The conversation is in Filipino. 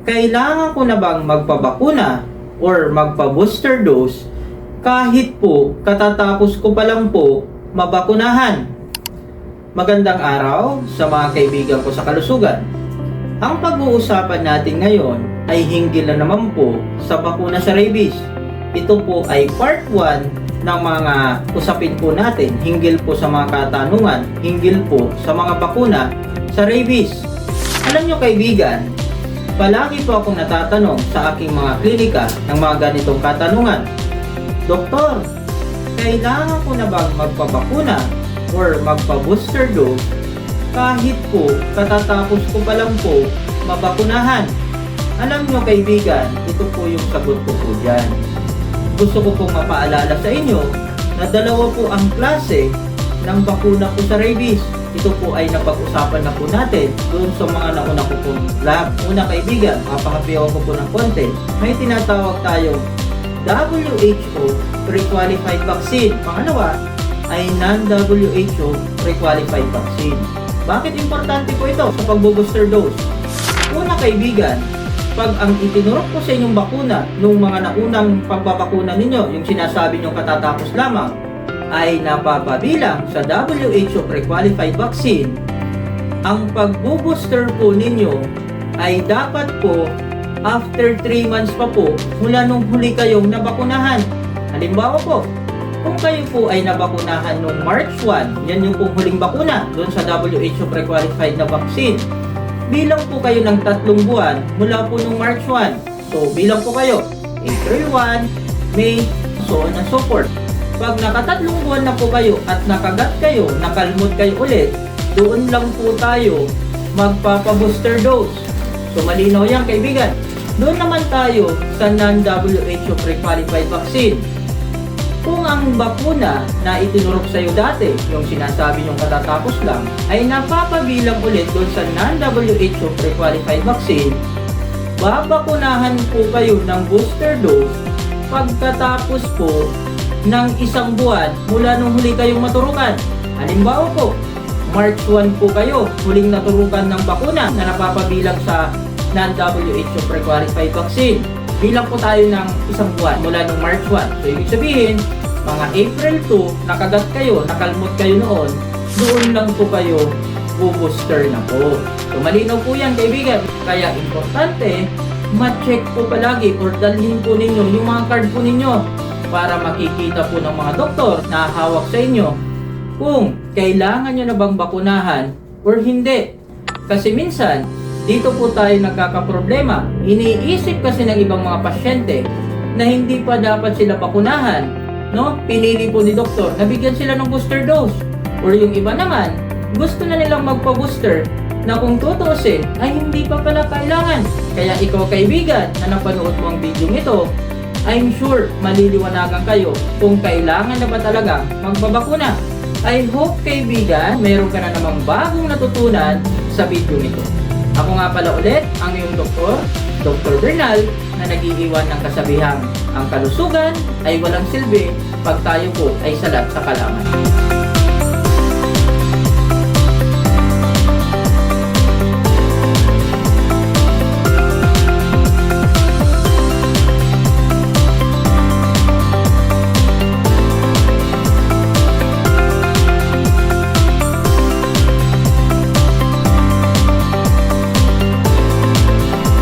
kailangan ko na bang magpabakuna or magpa-booster dose kahit po katatapos ko pa lang po mabakunahan? Magandang araw sa mga kaibigan ko sa kalusugan. Ang pag-uusapan natin ngayon ay hinggil na naman po sa bakuna sa rabies. Ito po ay part 1 ng mga usapin po natin hinggil po sa mga katanungan, hinggil po sa mga bakuna sa rabies. Alam nyo kaibigan, palagi po akong natatanong sa aking mga klinika ng mga ganitong katanungan. Doktor, kailangan ko na bang magpabakuna or magpa-booster dose kahit po katatapos ko pa lang po mabakunahan? Alam nyo kaibigan, ito po yung sagot ko po dyan. Gusto ko pong mapaalala sa inyo na dalawa po ang klase ng bakuna po sa rabies. Ito po ay napag-usapan na po natin doon sa mga nauna ko pong lab. Una kaibigan, mapahapiyaw ko po ng konti. May tinatawag tayong WHO pre-qualified vaccine. Pangalawa ay non-WHO pre-qualified vaccine. Bakit importante po ito sa pag-booster dose? Una kaibigan, pag ang itinurok ko sa inyong bakuna nung mga naunang pagbabakuna ninyo, yung sinasabi nyong katatapos lamang, ay napapabilang sa WHO pre-qualified vaccine, ang pag-booster po ninyo ay dapat po after 3 months pa po mula nung huli kayong nabakunahan. Halimbawa po, kung kayo po ay nabakunahan noong March 1, yan yung pong huling bakuna doon sa WHO pre-qualified na vaccine. Bilang po kayo ng 3 buwan mula po noong March 1. So, bilang po kayo April 1, May, so on and so forth. Pag nakatatlong buwan na po kayo at nakagat kayo, nakalmot kayo ulit, doon lang po tayo magpapa-booster dose. So, malinaw yan kaibigan. Doon naman tayo sa non-WHO pre-qualified vaccine. Kung ang bakuna na itinurok sa iyo dati, yung sinasabi nyong katatapos lang, ay napapabilang ulit doon sa non-WHO pre-qualified vaccine, babakunahan po kayo ng booster dose pagkatapos po ng 1 buwan mula nung huli kayong maturukan. Halimbawa po, March 1 po kayo huling naturukan ng bakuna na napapabilang sa non-WHO pre-qualified vaccine. Bilang po tayo ng 1 buwan mula nung March 1. So, ibig sabihin, mga April 2, nakagat kayo, nakalmot kayo noon, doon lang po kayo booster na po. So, malinaw po yan, kaibigan. Kaya, importante, ma-check po palagi or dalhin po ninyo yung mga card po ninyo para makikita po ng mga doktor na hawak sa inyo kung kailangan nyo na bang bakunahan or hindi. Kasi minsan, dito po tayo nagkakaproblema. Iniisip kasi ng ibang mga pasyente na hindi pa dapat sila bakunahan. No? Pinili po ni doktor na bigyan sila ng booster dose. Or yung iba naman, gusto na nilang magpa-booster na kung tutuusin ay hindi pa pala kailangan. Kaya ikaw kaibigan na napanood mo ang video nito, I'm sure maliliwanagan kayo kung kailangan na ba talaga magbabakuna. I hope kaibigan, meron ka na namang bagong natutunan sa video nito. Ako nga pala ulit, ang iyong doktor, Dr. Bernal, na nag-iiwan ng kasabihang ang kalusugan ay walang silbi pag tayo po ay salat sa kaalaman.